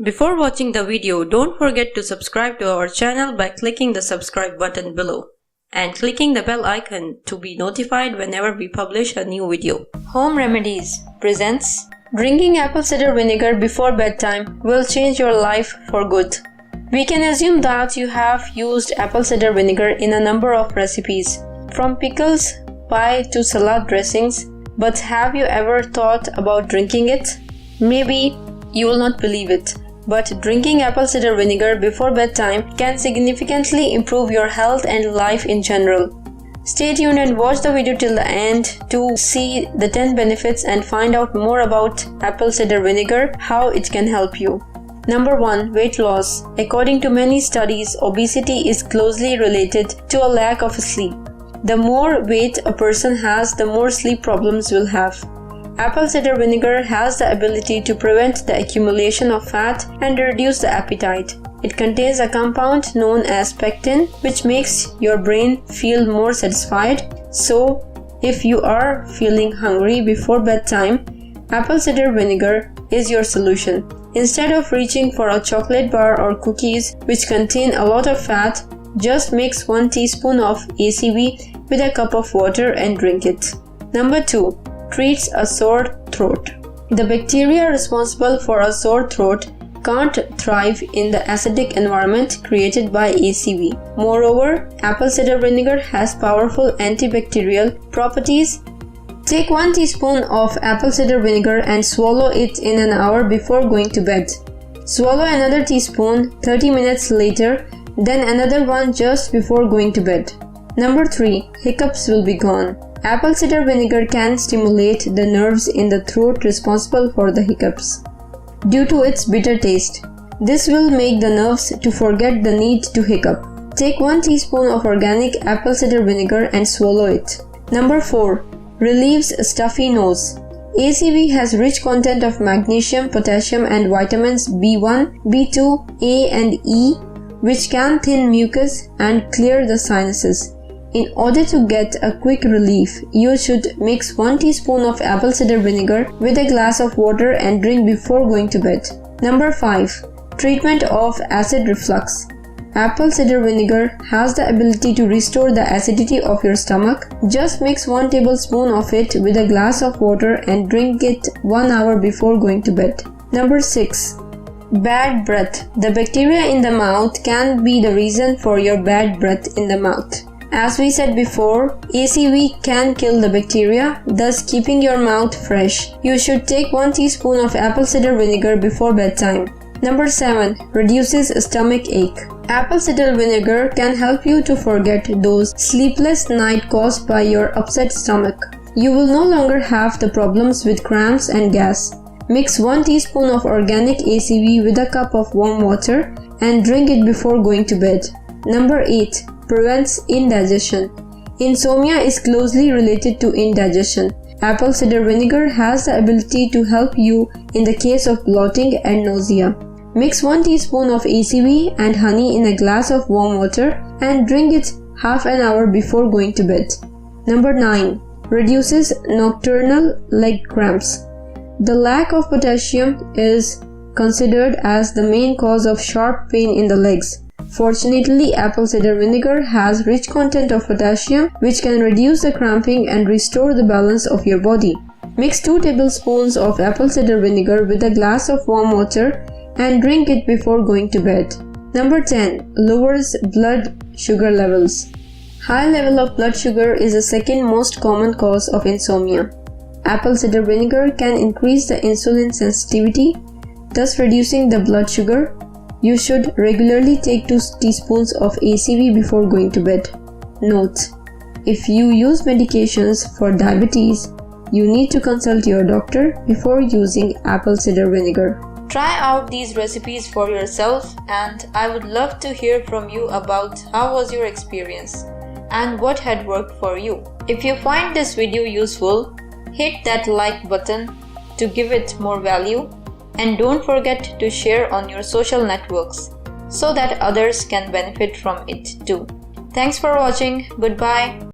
Before watching the video, don't forget to subscribe to our channel by clicking the subscribe button below and clicking the bell icon to be notified whenever we publish a new video. Home Remedies presents drinking apple cider vinegar before bedtime will change your life for good. We can assume that you have used apple cider vinegar in a number of recipes, from pickles, pie to salad dressings, but have you ever thought about drinking it? Maybe you will not believe it, but drinking apple cider vinegar before bedtime can significantly improve your health and life in general. Stay tuned and watch the video till the end to see the 10 benefits and find out more about apple cider vinegar, how it can help you. Number 1. Weight loss. According to many studies, obesity is closely related to a lack of sleep. The more weight a person has, the more sleep problems will have. Apple cider vinegar has the ability to prevent the accumulation of fat and reduce the appetite. It contains a compound known as pectin, which makes your brain feel more satisfied. So, if you are feeling hungry before bedtime, apple cider vinegar is your solution. Instead of reaching for a chocolate bar or cookies which contain a lot of fat, just mix 1 teaspoon of ACV with a cup of water and drink it. Number 2. Treats a sore throat. The bacteria responsible for a sore throat can't thrive in the acidic environment created by ACV. Moreover, apple cider vinegar has powerful antibacterial properties. Take 1 teaspoon of apple cider vinegar and swallow it in an hour before going to bed. Swallow another teaspoon 30 minutes later, then another one just before going to bed. Number 3. Hiccups will be gone. Apple cider vinegar can stimulate the nerves in the throat responsible for the hiccups. Due to its bitter taste, this will make the nerves to forget the need to hiccup. Take 1 teaspoon of organic apple cider vinegar and swallow it. Number 4. Relieves stuffy nose. ACV has rich content of magnesium, potassium and vitamins B1, B2, A and E, which can thin mucus and clear the sinuses. In order to get a quick relief, you should mix 1 teaspoon of apple cider vinegar with a glass of water and drink before going to bed. Number 5. Treatment of acid reflux. Apple cider vinegar has the ability to restore the acidity of your stomach. Just mix 1 tablespoon of it with a glass of water and drink it 1 hour before going to bed. Number 6. Bad breath. The bacteria in the mouth can be the reason for your bad breath in the mouth. As we said before, ACV can kill the bacteria, thus keeping your mouth fresh. You should take 1 teaspoon of apple cider vinegar before bedtime. Number 7. Reduces stomach ache. Apple cider vinegar can help you to forget those sleepless nights caused by your upset stomach. You will no longer have the problems with cramps and gas. Mix 1 teaspoon of organic ACV with a cup of warm water and drink it before going to bed. Number 8. Prevents indigestion. Insomnia is closely related to indigestion. Apple cider vinegar has the ability to help you in the case of bloating and nausea. Mix 1 teaspoon of ACV and honey in a glass of warm water and drink it half an hour before going to bed. Number 9. Reduces nocturnal leg cramps. The lack of potassium is considered as the main cause of sharp pain in the legs. Fortunately, apple cider vinegar has rich content of potassium, which can reduce the cramping and restore the balance of your body. Mix 2 tablespoons of apple cider vinegar with a glass of warm water and drink it before going to bed. Number 10. Lowers blood sugar levels. High level of blood sugar is the second most common cause of insomnia. Apple cider vinegar can increase the insulin sensitivity, thus reducing the blood sugar. You should regularly take 2 teaspoons of ACV before going to bed. Note: if you use medications for diabetes, you need to consult your doctor before using apple cider vinegar. Try out these recipes for yourself, and I would love to hear from you about how was your experience and what had worked for you. If you find this video useful, hit that like button to give it more value. And don't forget to share on your social networks so that others can benefit from it too. Thanks for watching. Goodbye.